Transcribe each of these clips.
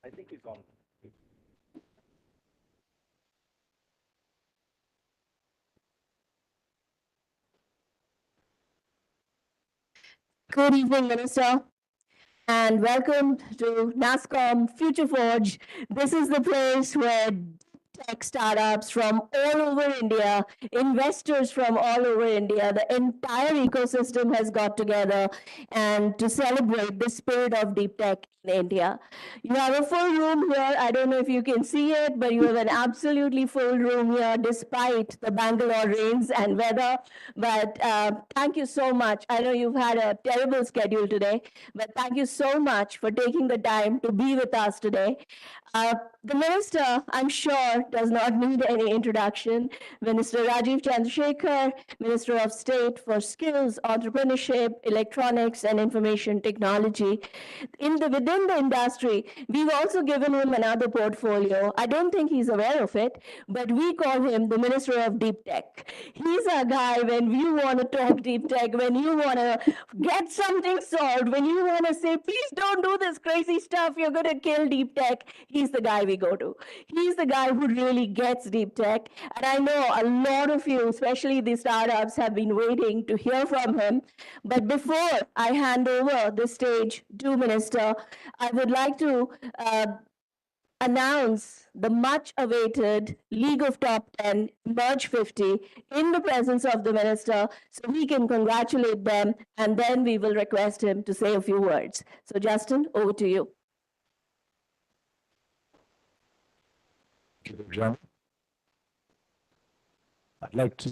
I think it's on. Good evening, Minister, and welcome to NASSCOM Future Forge. This is the place where tech startups from all over India, investors from all over India, the entire ecosystem has got together and to celebrate the spirit of deep tech in India. You have a full room here. I don't know if you can see it, but you have an absolutely full room here despite the Bangalore rains and weather. But thank you so much. I know you've had a terrible schedule today, but thank you so much for taking the time to be with us today. The minister, I'm sure, does not need any introduction. Minister Rajeev Chandrasekhar, Minister of State for Skills, Entrepreneurship, Electronics and Information Technology. Within the industry, we've also given him another portfolio. I don't think he's aware of it, but we call him the Minister of Deep Tech. He's a guy when you want to talk deep tech, when you want to get something solved, when you want to say, please don't do this crazy stuff, you're going to kill deep tech, he's the guy we go to. He's the guy who really gets deep tech. And I know a lot of you, especially the startups, have been waiting to hear from him. But before I hand over the stage to Minister, I would like to announce the much awaited League of Top 10 Merge 50 in the presence of the minister so we can congratulate them and then we will request him to say a few words. So Justin, over to you. Thank you, John. I'd like to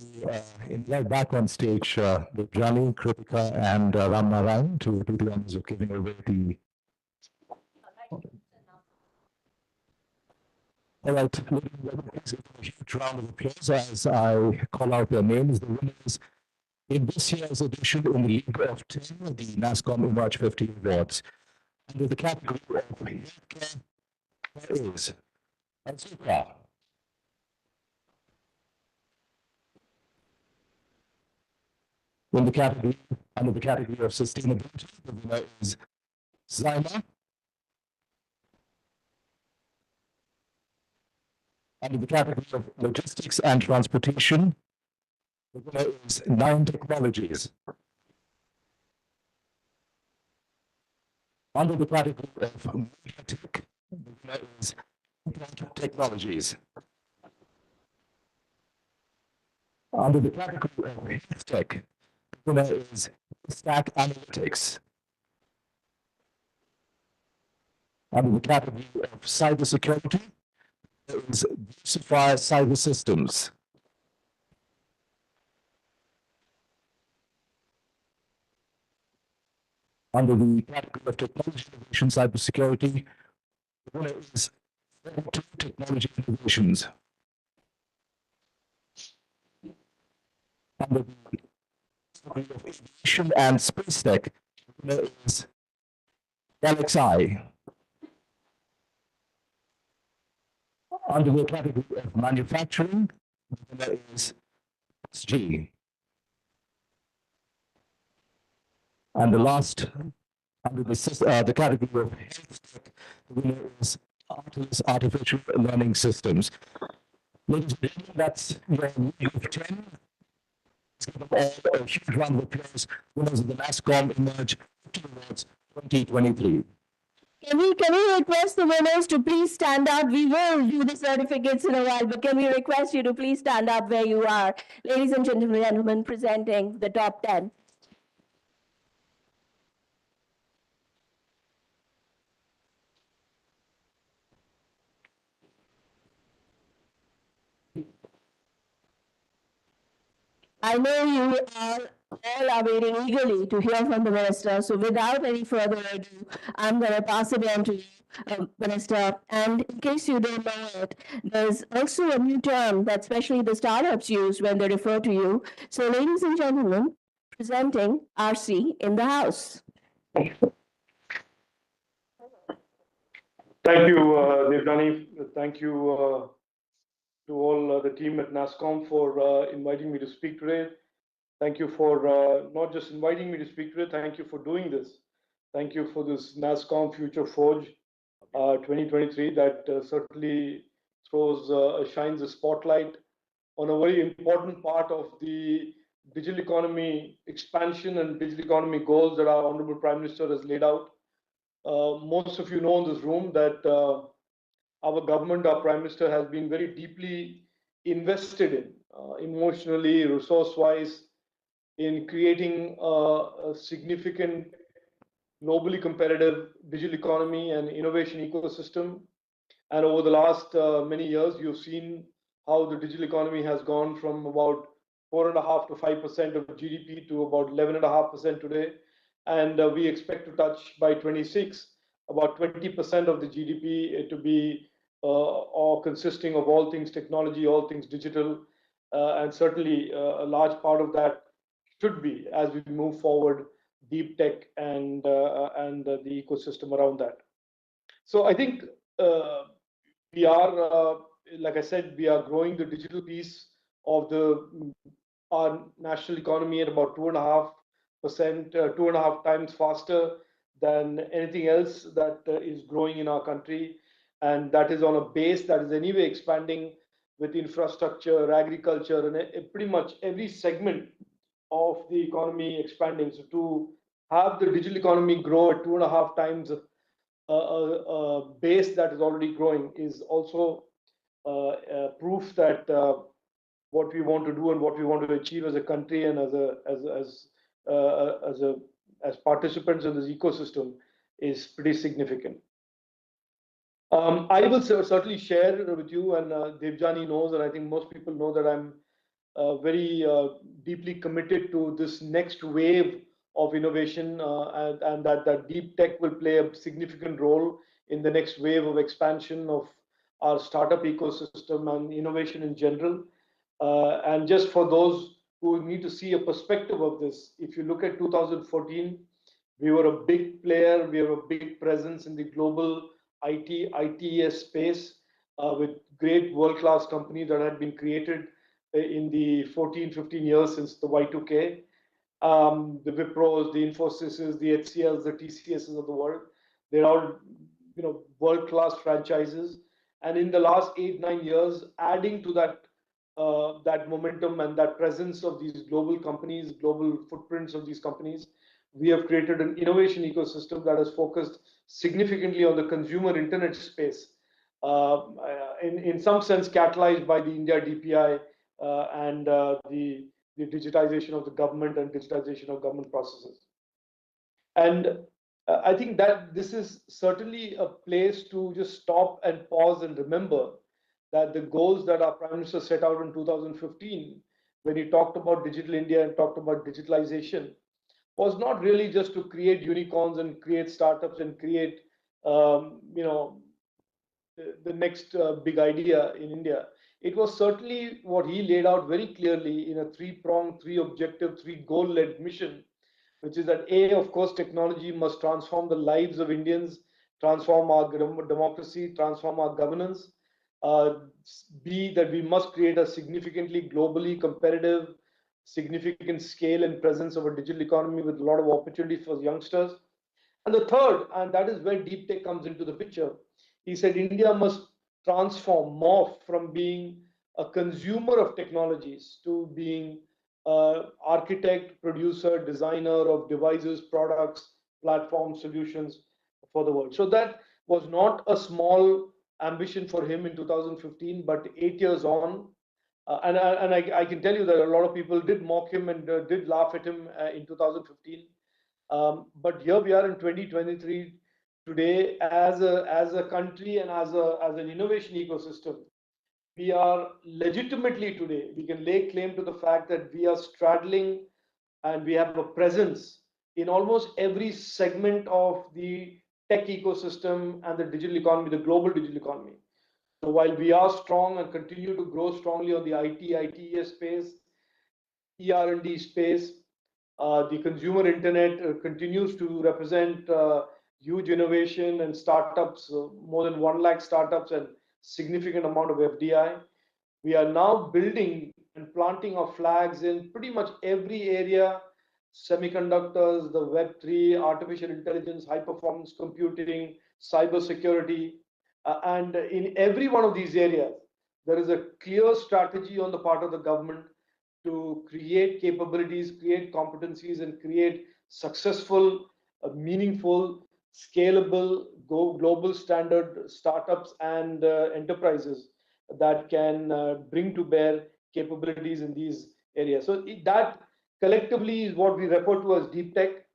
invite back on stage Johnny, Kritika, and Ram Narayan to do the honors of giving away the. All right, ladies and gentlemen, please give a huge round of applause as I call out their names. The winners in this year's edition in the League of 10, the NASSCOM Emerge 50 Awards. Under the category of healthcare, there is Azura. Under the category of sustainability, the winner is Zaima. Under the category of logistics and transportation, the winner is Nine Technologies. Under the category of media tech, the winner is Technologies. Under the category of health tech, the winner is Stack Analytics. Under the category of cybersecurity, there is Sapphire Cyber Systems. Under the category of technology innovation cybersecurity, the winner is Technology Innovations. Under the category of aviation and space tech, the winner is LXI. Under the category of manufacturing, the winner is SG. And the last, under the category of health tech, the winner is Artificial Learning Systems. Ladies and gentlemen, that's your League of 10. Let's give them all a huge round of applause. Winners of the NASSCOM Emerge 50 Awards 2023. Can we request the winners to please stand up? We will do the certificates in a while, but can we request you to please stand up where you are? Ladies and gentlemen, presenting the top 10. I know you all are waiting eagerly to hear from the minister. So without any further ado, I'm going to pass it on to you, Minister. And in case you don't know it, there's also a new term that especially the startups use when they refer to you. So ladies and gentlemen, presenting RC in the house. Thank you, Devdani. Thank you to all the team at NASSCOM for inviting me to speak today. Thank you for not just inviting me to speak today, thank you for doing this. Thank you for this NASSCOM Future Forge 2023 that certainly shines a spotlight on a very important part of the digital economy expansion and digital economy goals that our Honorable Prime Minister has laid out. Most of you know in this room that our government, our Prime Minister, has been very deeply invested in, emotionally, resource-wise, in creating a significant, globally competitive digital economy and innovation ecosystem. And over the last many years, you've seen how the digital economy has gone from about 4.5 to 5% of GDP to about 11.5% today. And we expect to touch by 26 about 20% of the GDP to be or consisting of all things technology, all things digital, and certainly a large part of that should be, as we move forward, deep tech and the ecosystem around that. So I think we are, like I said, we are growing the digital piece of our national economy at about 2.5%, 2.5 times faster than anything else that is growing in our country. And that is on a base that is anyway expanding with infrastructure, agriculture, and pretty much every segment of the economy expanding. So to have the digital economy grow at 2.5 times a base that is already growing is also proof that what we want to do and what we want to achieve as a country and as participants in this ecosystem is pretty significant. I will certainly share with you, and Devjani knows, and I think most people know that I'm very deeply committed to this next wave of innovation, and that deep tech will play a significant role in the next wave of expansion of our startup ecosystem and innovation in general. And just for those who need to see a perspective of this, if you look at 2014, we were a big player, we have a big presence in the global ITES space with great world-class companies that had been created in the 15 years since the Y2K. The Wipros, the Infosys, the HCLs, the TCSs of the world, they're all world-class franchises. And in the last 8-9 years, adding to that momentum and that presence of these global companies, global footprints of these companies, we have created an innovation ecosystem that has focused significantly on the consumer internet space, in some sense catalyzed by the India DPI and the digitization of the government and digitization of government processes. And I think that this is certainly a place to just stop and pause and remember that the goals that our Prime Minister set out in 2015, when he talked about Digital India and talked about digitalization, was not really just to create unicorns and create startups and create, the next big idea in India. It was certainly what he laid out very clearly in a three-pronged, three-objective, three-goal-led mission, which is that A, of course, technology must transform the lives of Indians, transform our democracy, transform our governance. B, that we must create a significantly globally competitive, significant scale and presence of a digital economy with a lot of opportunities for youngsters. And the third, and that is where deep tech comes into the picture, he said India must transform, morph from being a consumer of technologies to being architect, producer, designer of devices, products, platform solutions for the world. So that was not a small ambition for him in 2015, but 8 years on, and I can tell you that a lot of people did mock him and did laugh at him in 2015. But here we are in 2023 today as a country and as an innovation ecosystem. We are legitimately today, we can lay claim to the fact that we are straddling and we have a presence in almost every segment of the tech ecosystem and the digital economy, the global digital economy. So while we are strong and continue to grow strongly on the ITES space, ER&D space, the consumer internet continues to represent huge innovation and startups, more than 1 lakh startups and significant amount of FDI. We are now building and planting our flags in pretty much every area: semiconductors, the Web3, artificial intelligence, high performance computing, cybersecurity, and in every one of these areas, there is a clear strategy on the part of the government to create capabilities, create competencies, and create successful, meaningful, scalable, global standard startups and enterprises that can bring to bear capabilities in these areas. So that collectively is what we refer to as deep tech,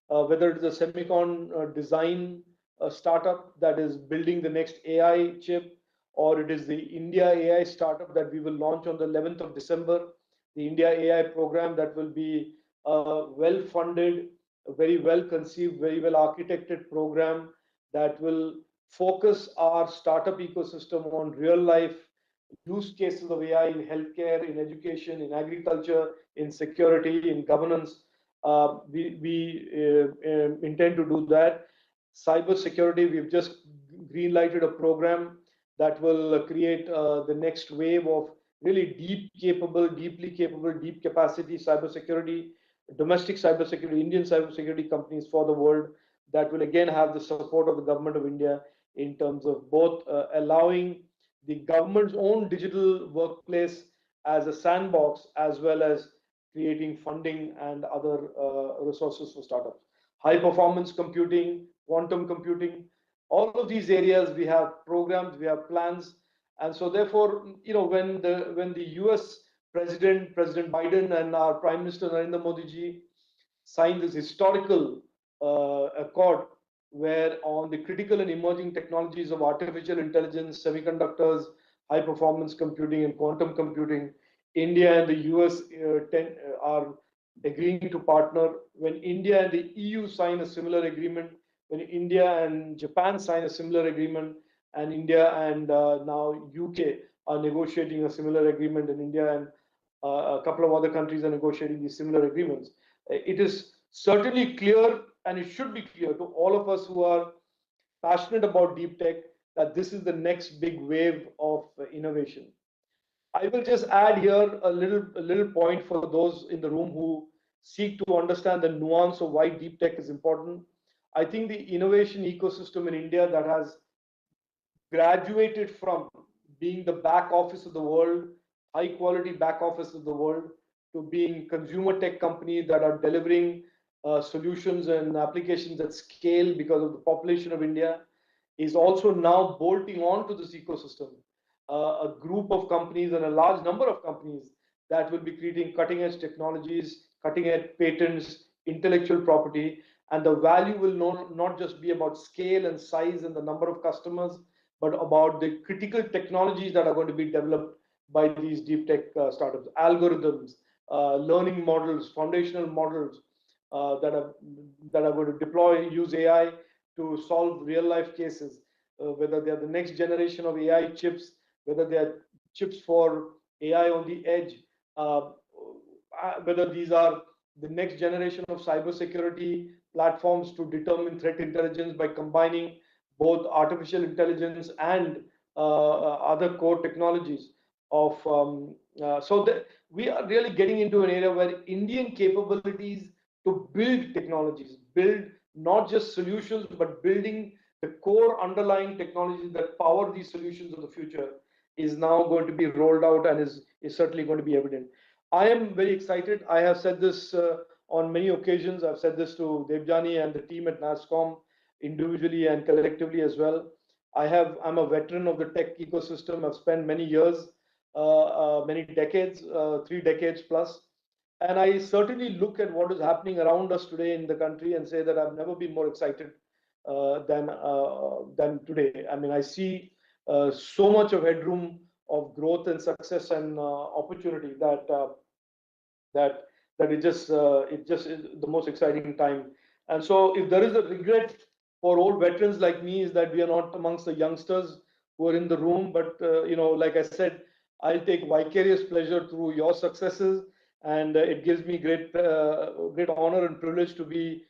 whether it is a semicon design startup that is building the next AI chip, or it is the India AI startup that we will launch on the 11th of December, the India AI program that will be a well-funded, very well-conceived, very well-architected program that will focus our startup ecosystem on real-life use cases of AI in healthcare, in education, in agriculture, in security, in governance. We intend to do that. Cyber security, we've just green-lighted a program that will create the next wave of really deeply capable, deep capacity cybersecurity, domestic cybersecurity, Indian cybersecurity companies for the world that will again have the support of the Government of India in terms of both allowing the government's own digital workplace as a sandbox, as well as creating funding and other resources for startups. High performance computing, quantum computing, all of these areas we have programs, we have plans. And so therefore, when the US President Biden and our Prime Minister Narendra Modi ji signed this historical accord where on the critical and emerging technologies of artificial intelligence, semiconductors, high performance computing, and quantum computing, India and the US are agreeing to partner. When India and the EU sign a similar agreement, when India and Japan sign a similar agreement, and India and now UK are negotiating a similar agreement, and India and a couple of other countries are negotiating these similar agreements, it is certainly clear, and it should be clear to all of us who are passionate about deep tech, that this is the next big wave of innovation. I will just add here a little point for those in the room who seek to understand the nuance of why deep tech is important. I think the innovation ecosystem in India that has graduated from being the back office of the world, high quality back office of the world, to being consumer tech companies that are delivering solutions and applications at scale because of the population of India, is also now bolting onto this ecosystem. A group of companies and a large number of companies that will be creating cutting edge technologies, cutting edge patents, intellectual property, and the value will not just be about scale and size and the number of customers, but about the critical technologies that are going to be developed by these deep tech startups, algorithms, learning models, foundational models that are going to use AI to solve real life cases, whether they are the next generation of AI chips, whether they are chips for AI on the edge, whether these are the next generation of cybersecurity platforms to determine threat intelligence by combining both artificial intelligence and other core technologies of we are really getting into an area where Indian capabilities to build technologies, build not just solutions, but building the core underlying technologies that power these solutions of the future is now going to be rolled out and is certainly going to be evident. I am very excited. I have said this on many occasions. I've said this to Devjani and the team at NASSCOM individually and collectively as well. I'm a veteran of the tech ecosystem. I've spent many years, many decades, 3 decades plus. And I certainly look at what is happening around us today in the country and say that I've never been more excited than today. I mean, I see so much of headroom of growth and success and opportunity that it just is the most exciting time. And so, if there is a regret for old veterans like me, is that we are not amongst the youngsters who are in the room. But like I said, I'll take vicarious pleasure through your successes, and it gives me great honor and privilege to be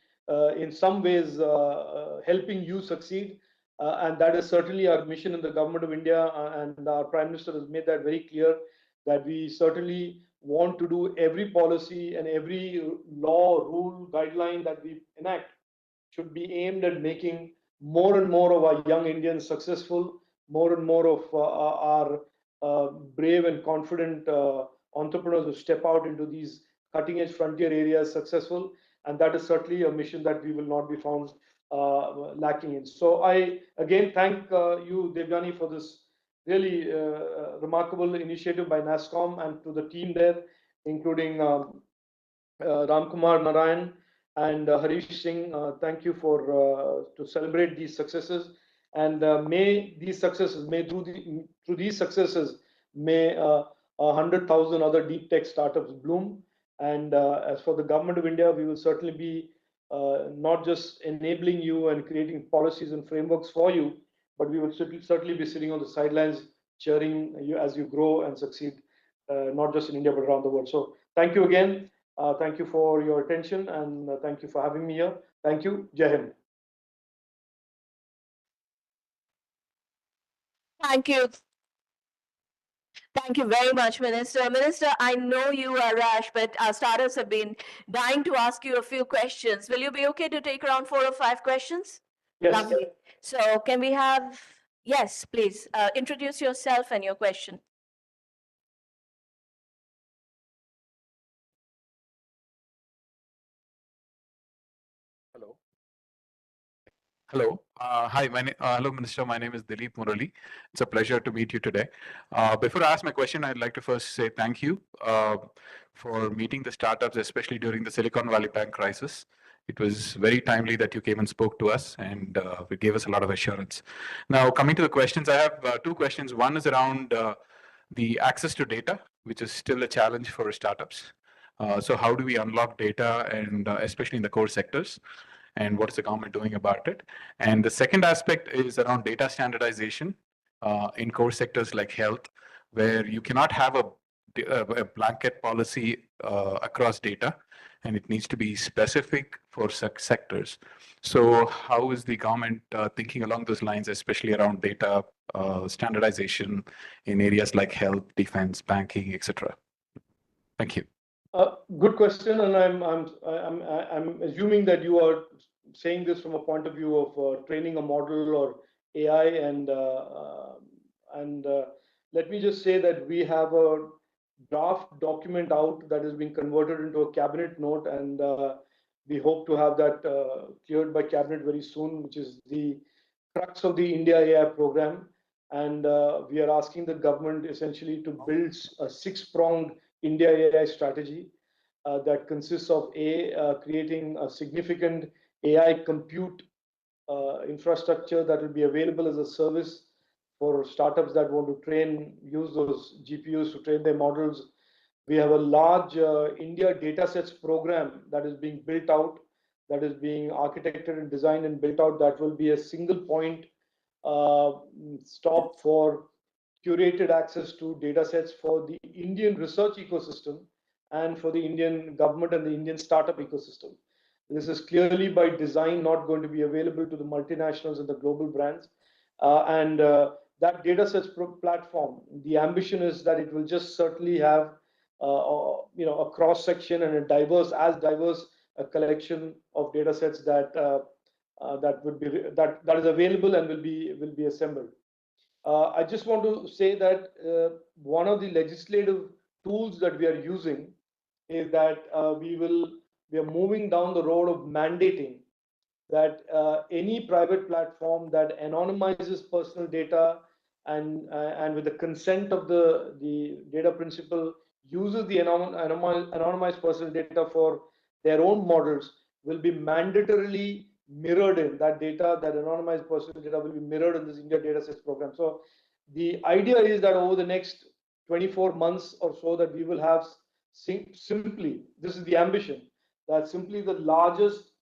in some ways helping you succeed. And that is certainly our mission in the Government of India, and our Prime Minister has made that very clear, that we certainly want to do every policy and every law, rule, guideline that we enact should be aimed at making more and more of our young Indians successful, more and more of our brave and confident entrepreneurs who step out into these cutting edge frontier areas successful. And that is certainly a mission that we will not be found lacking in. So I again thank you, Devjani, for this really remarkable initiative by NASSCOM and to the team there, including Ramkumar Narayan and Harish Singh. Thank you for to celebrate these successes, and may these successes, may through these successes, may 100,000 other deep tech startups bloom. And as for the Government of India, we will certainly be not just enabling you and creating policies and frameworks for you, but we will certainly be sitting on the sidelines cheering you as you grow and succeed, not just in India but around the world. So thank you again. Thank you for your attention, and thank you for having me here. Thank you. Jai Hind. Thank you. Thank you very much, Minister. Minister, I know you are rushed, but our startups have been dying to ask you a few questions. Will you be okay to take around 4 or 5 questions? Yes. Lovely. So can we have, yes, please, introduce yourself and your question. Hello. Hello. Hi. Hello, Minister. My name is Dilip Murali. It's a pleasure to meet you today. Before I ask my question, I'd like to first say thank you for meeting the startups, especially during the Silicon Valley Bank crisis. It was very timely that you came and spoke to us, and it gave us a lot of assurance. Now, coming to the questions, I have 2 questions. One is around the access to data, which is still a challenge for startups. So how do we unlock data, and especially in the core sectors? And what is the government doing about it? And the second aspect is around data standardization in core sectors like health, where you cannot have a blanket policy across data, and it needs to be specific for sectors. So how is the government thinking along those lines, especially around data standardization in areas like health, defense, banking, etc.? Thank you. Good question, and I'm assuming that you are saying this from a point of view of training a model or AI, and let me just say that we have a draft document out that is being converted into a cabinet note, and we hope to have that cleared by cabinet very soon, which is the crux of the India AI program. And we are asking the government essentially to build a 6-pronged India AI strategy that consists of creating a significant AI compute infrastructure that will be available as a service for startups that want to use those GPUs to train their models. We have a large India datasets program that is being built out, that is being architected and designed and built out, that will be a single point stop for curated access to datasets for the Indian research ecosystem and for the Indian government and the Indian startup ecosystem. This is clearly by design not going to be available to the multinationals and the global brands. That datasets platform, the ambition is that it will just certainly have a cross section and a diverse a collection of datasets that that is available and will be assembled. I just want to say that one of the legislative tools that we are using is that we are moving down the road of mandating that any private platform that anonymizes personal data and with the consent of the data principal uses the anonymized personal data for their own models will be mandatorily mirrored in that data. That anonymized personal data will be mirrored in this India datasets program. So the idea is that over the next 24 months or so that we will have simply, this is the ambition, that simply the largest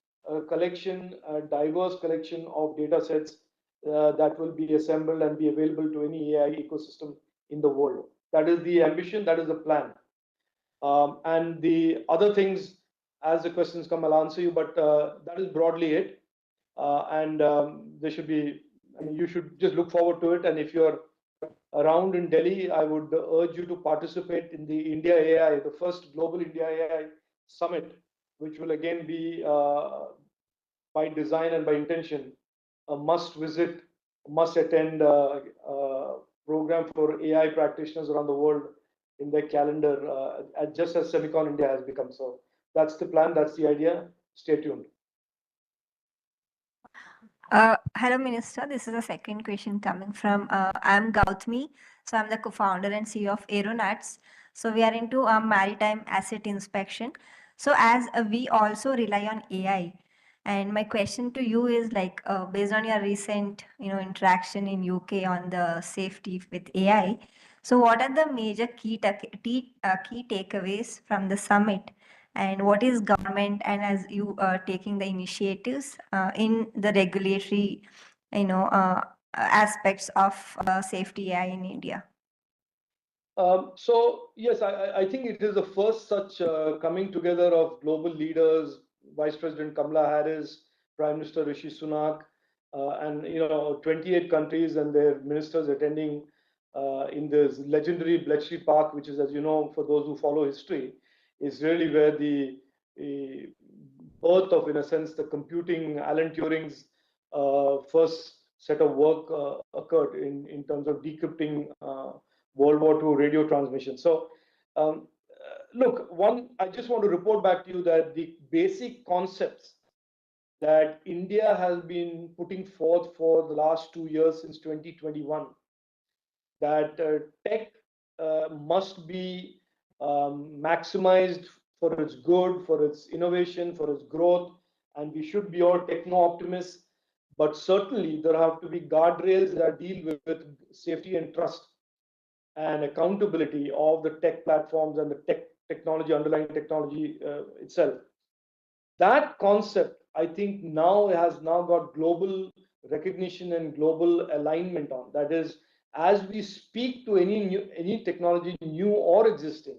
diverse collection of data sets that will be assembled and be available to any AI ecosystem in the world. That is the ambition, that is the plan. And the other things, as the questions come, I'll answer you, but that is broadly it. There should be, you should just look forward to it. And if you're around in Delhi, I would urge you to participate in the India AI, the first global India AI summit, which will again be by design and by intention a must-visit, must-attend program for AI practitioners around the world in their calendar, just as Semicon India has become. So that's the plan, that's the idea. Stay tuned. Hello, Minister. This is the second question coming from, I'm Gautami. So I'm the co-founder and CEO of Aeronauts. So we are into maritime asset inspection. So as we also rely on AI, and my question to you is like, based on your recent, interaction in UK on the safety with AI. So what are the major key takeaways from the summit? And what is government and as you are taking the initiatives in the regulatory, aspects of safety AI in India? So yes, I think it is the first such coming together of global leaders, Vice President Kamala Harris, Prime Minister Rishi Sunak, and 28 countries and their ministers attending in this legendary Bletchley Park, which is, as you know, for those who follow history, is really where the birth of, in a sense, the computing, Alan Turing's first set of work occurred in terms of decrypting World War II radio transmission. So, look, I just want to report back to you that the basic concepts that India has been putting forth for the last 2 years since 2021, that tech must be maximized for its good, for its innovation, for its growth, and we should be all techno-optimists. But certainly there have to be guardrails that deal with safety and trust and accountability of the tech platforms and the technology, underlying technology itself. That concept, I think, has got global recognition and global alignment on. That is, as we speak to any technology, new or existing,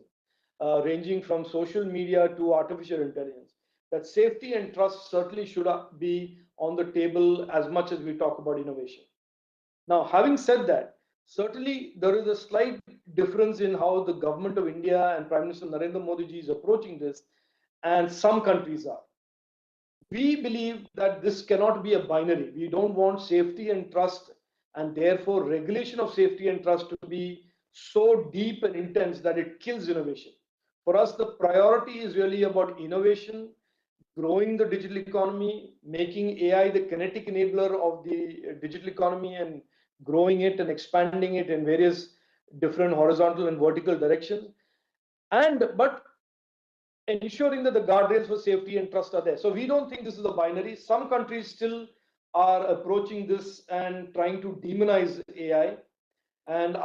ranging from social media to artificial intelligence, that safety and trust certainly should be on the table as much as we talk about innovation. Now, having said that, certainly there is a slight difference in how the Government of India and Prime Minister Narendra Modi ji is approaching this, and some countries are. We believe that this cannot be a binary. We don't want safety and trust, and therefore regulation of safety and trust to be so deep and intense that it kills innovation. For us, the priority is really about innovation, growing the digital economy, making AI the kinetic enabler of the digital economy, and growing it and expanding it in various different horizontal and vertical directions. But ensuring that the guardrails for safety and trust are there. So we don't think this is a binary. Some countries still are approaching this and trying to demonize AI. And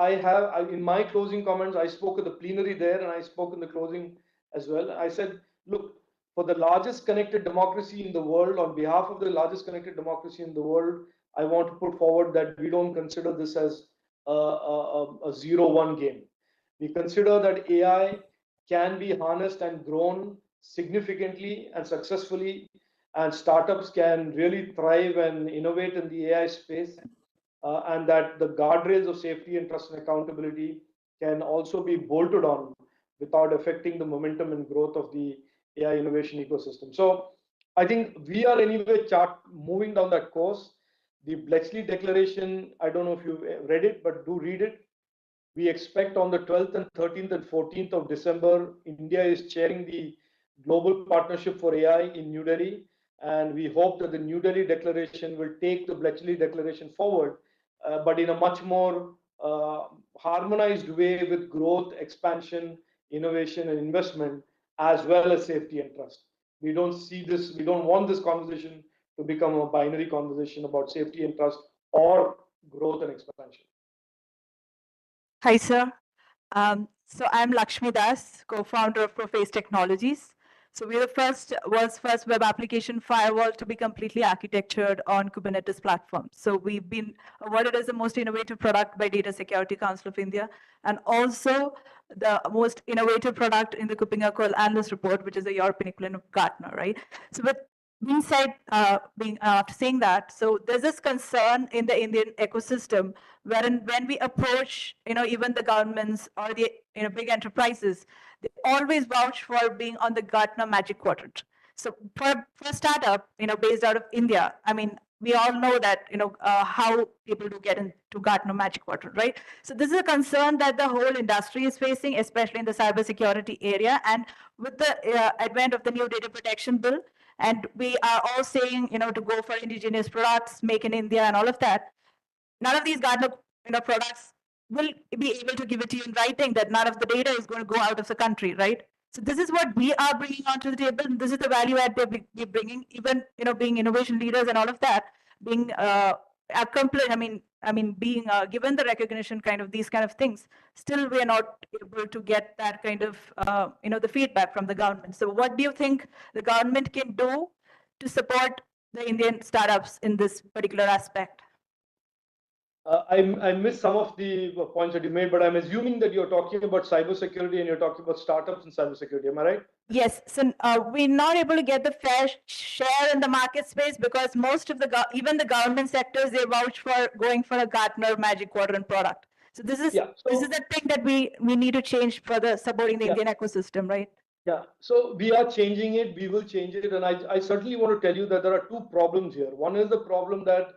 in my closing comments, I spoke at the plenary there and I spoke in the closing as well. I said, look, for the largest connected democracy in the world, on behalf of the largest connected democracy in the world, I want to put forward that we don't consider this as a 0-1 game. We consider that AI can be harnessed and grown significantly and successfully, and startups can really thrive and innovate in the AI space, and that the guardrails of safety and trust and accountability can also be bolted on without affecting the momentum and growth of the AI innovation ecosystem. So I think we are anyway moving down that course. The Bletchley Declaration, I don't know if you've read it, but do read it. We expect on the 12th and 13th and 14th of December, India is chairing the Global Partnership for AI in New Delhi. And we hope that the New Delhi Declaration will take the Bletchley Declaration forward, but in a much more harmonized way with growth, expansion, innovation, and investment, as well as safety and trust. We don't want this conversation to become a binary conversation about safety and trust or growth and expansion. Hi, sir. So I'm Lakshmi Das, co-founder of Prophase Technologies. So we're the world's first web application firewall to be completely architectured on Kubernetes platform. So we've been awarded as the most innovative product by Data Security Council of India, and also the most innovative product in the KuppingerCole Analyst Report, which is the European equivalent of Gartner, right? So with being said, after saying that, so there's this concern in the Indian ecosystem wherein when we approach, even the governments or the big enterprises, they always vouch for being on the Gartner Magic Quadrant. So for a startup, based out of India, I mean, we all know that, how people do get into Gartner Magic Quadrant, right? So this is a concern that the whole industry is facing, especially in the cybersecurity area. And with the advent of the new data protection bill, and we are all saying, to go for indigenous products, make in India and all of that, none of these Gartner products will be able to give it to you in writing that none of the data is going to go out of the country, right? So this is what we are bringing onto the table. And this is the value add we're bringing, even being innovation leaders and all of that, being accomplished. Being given the recognition, kind of these kind of things. Still, we are not able to get that kind of the feedback from the government. So, what do you think the government can do to support the Indian startups in this particular aspect? I missed some of the points that you made, but I'm assuming that you're talking about cybersecurity and you're talking about startups in cybersecurity. Am I right? Yes. So we're not able to get the fair share in the market space because most of even the government sectors, they vouch for going for a Gartner Magic Quadrant product. So this is this is the thing that we need to change for the supporting the Indian ecosystem, right? Yeah. So we are changing it. We will change it, and I certainly want to tell you that there are two problems here. One is the problem that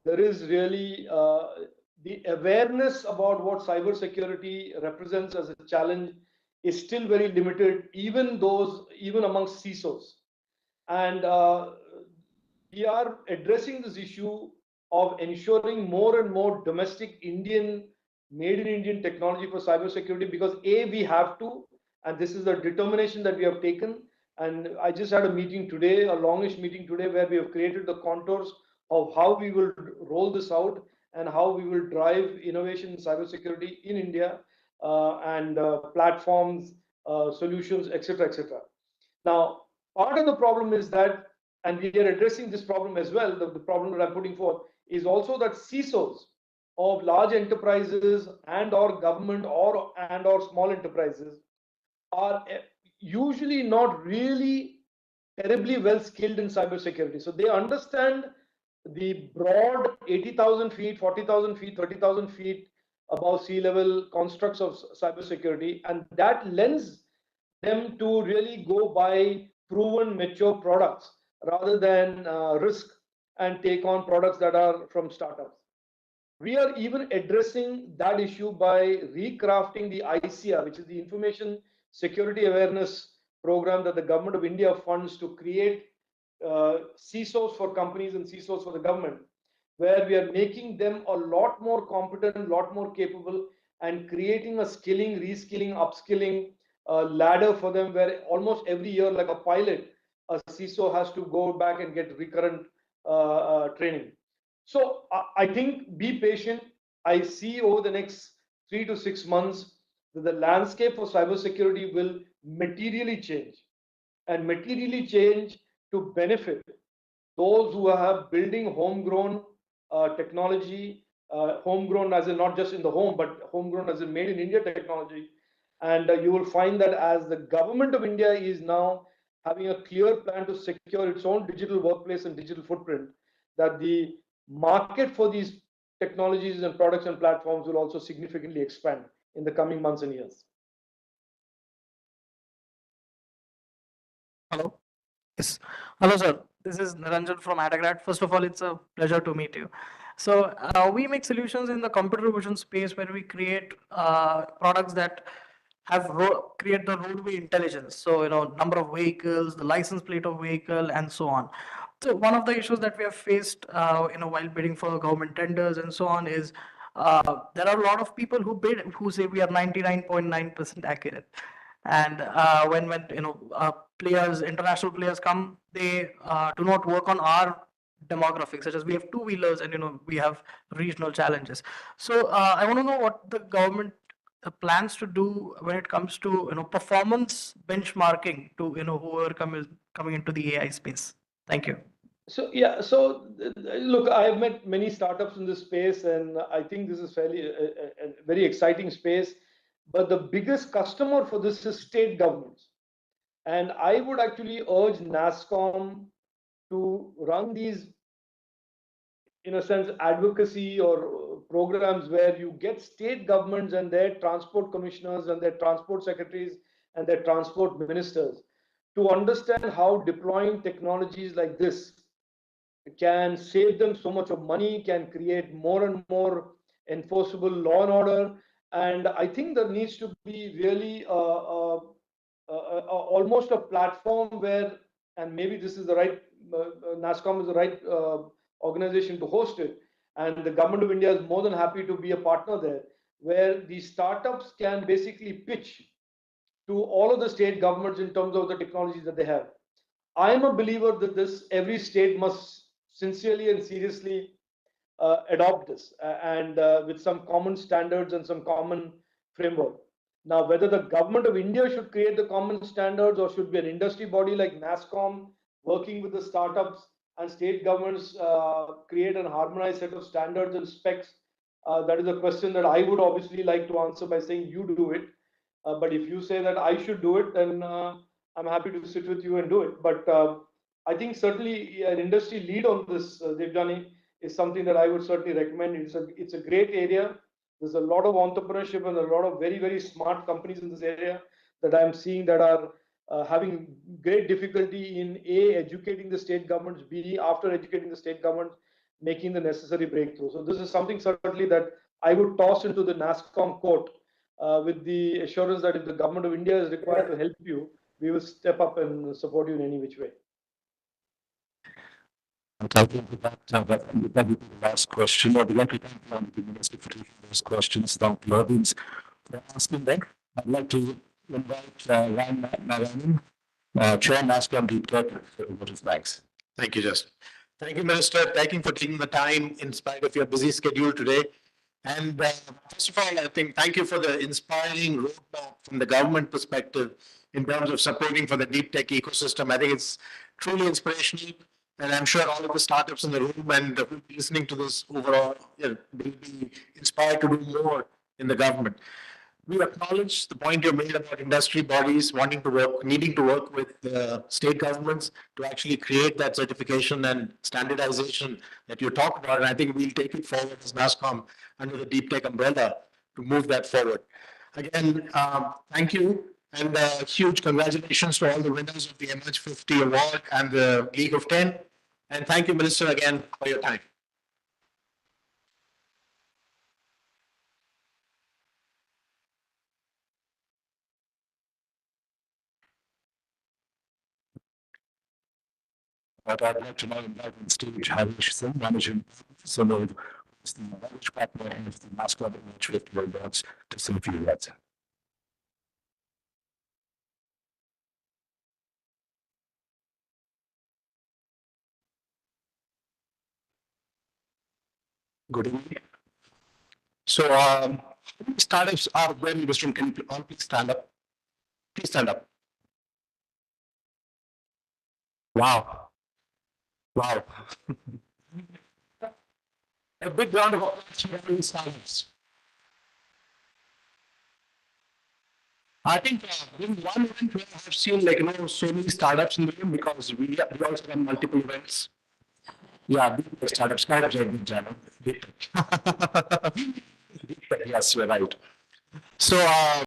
there is really the awareness about what cybersecurity represents as a challenge is still very limited, even amongst CISOs. And we are addressing this issue of ensuring more and more domestic made in Indian technology for cybersecurity because we have to, and this is the determination that we have taken. And I just had a meeting today, a longish meeting today, where we have created the contours of how we will roll this out and how we will drive innovation in cybersecurity in India and platforms, solutions, etc., etc. Now, part of the problem is that, and we are addressing this problem as well, the problem that I'm putting forth is also that CISOs of large enterprises and or government and or small enterprises are usually not really terribly well skilled in cybersecurity. So they understand the broad 80,000 feet, 40,000 feet, 30,000 feet above sea level constructs of cybersecurity, and that lends them to really go by proven mature products rather than risk and take on products that are from startups. We are even addressing that issue by recrafting the ICR, which is the Information Security Awareness Program that the Government of India funds to create CISOs for companies and CISOs for the government, where we are making them a lot more competent, a lot more capable, and creating a skilling, reskilling, upskilling ladder for them, where almost every year, like a pilot, a CISO has to go back and get recurrent training. So I think be patient. I see over the next 3 to 6 months that the landscape for cybersecurity will materially change, and materially change to benefit those who are building homegrown technology, homegrown as in not just in the home, but homegrown as in made in India technology. And you will find that as the Government of India is now having a clear plan to secure its own digital workplace and digital footprint, that the market for these technologies and products and platforms will also significantly expand in the coming months and years. Hello. Yes. Hello, sir. This is Niranjan from Atagrad. First of all, it's a pleasure to meet you. So we make solutions in the computer vision space where we create products that have create the roadway intelligence. So number of vehicles, the license plate of vehicle, and so on. So one of the issues that we have faced, while bidding for government tenders and so on is there are a lot of people who bid who say we are 99.9% accurate. And when players, international players come, they do not work on our demographics, such as we have two-wheelers and we have regional challenges. So I want to know what the government plans to do when it comes to performance benchmarking to whoever coming into the AI space. Thank you. So yeah, so look, I have met many startups in this space, and I think this is fairly a very exciting space. But the biggest customer for this is state governments, and I would actually urge NASSCOM to run these, in a sense, advocacy or programs where you get state governments and their transport commissioners and their transport secretaries and their transport ministers to understand how deploying technologies like this can save them so much of money, can create more and more enforceable law and order. And I think there needs to be really almost a platform where, and maybe this is the right, NASSCOM is the right organization to host it. And the Government of India is more than happy to be a partner there, where the startups can basically pitch to all of the state governments in terms of the technologies that they have. I am a believer that this every state must sincerely and seriously adopt this and with some common standards and some common framework. Now, whether the Government of India should create the common standards or should be an industry body like NASSCOM working with the startups and state governments create an harmonized set of standards and specs, that is a question that I would obviously like to answer by saying you do it. But if you say that I should do it, then I'm happy to sit with you and do it. But I think certainly an industry lead on this, Devjani, is something that I would certainly recommend. It's a great area. There's a lot of entrepreneurship and a lot of very, very smart companies in this area that I'm seeing that are having great difficulty in A, educating the state governments, B, after educating the state governments, making the necessary breakthrough. So this is something certainly that I would toss into the NASSCOM court with the assurance that if the Government of India is required to help you, we will step up and support you in any which way. I think with that would be the last question. I'd like to thank the Minister for taking those questions, Dr. Lovins, for asking them. I'd like to invite Ram Narayanan, Chair NASSCOM Deep Tech, over his thanks. Thank you, Justin. Thank you, Minister. Thank you for taking the time in spite of your busy schedule today. And first of all, I think thank you for the inspiring roadmap from the government perspective in terms of supporting for the deep tech ecosystem. I think it's truly inspirational. And I'm sure all of the startups in the room and listening to this overall will be inspired to do more in the government. We acknowledge the point you made about industry bodies wanting to work, needing to work with state governments to actually create that certification and standardization that you talked about. And I think we'll take it forward as NASSCOM under the deep tech umbrella to move that forward. Again, thank you. And huge congratulations to all the winners of the Emerge 50 award and the League of 10. And thank you, Minister, again for your time. But I'd like to now invite on stage Harish Singh, Managing Partner of the Knowledge Partner of the NASSCOM Emerge 50 Awards, to say a few words. Good evening. So, startups are very different. Can you all please stand up? Please stand up. Wow. Wow. A big round of applause for all these startups. I think this is one event where I have seen so many startups in the room because we also run multiple events. Yeah, big startups are a big channel. Yes, you're right. So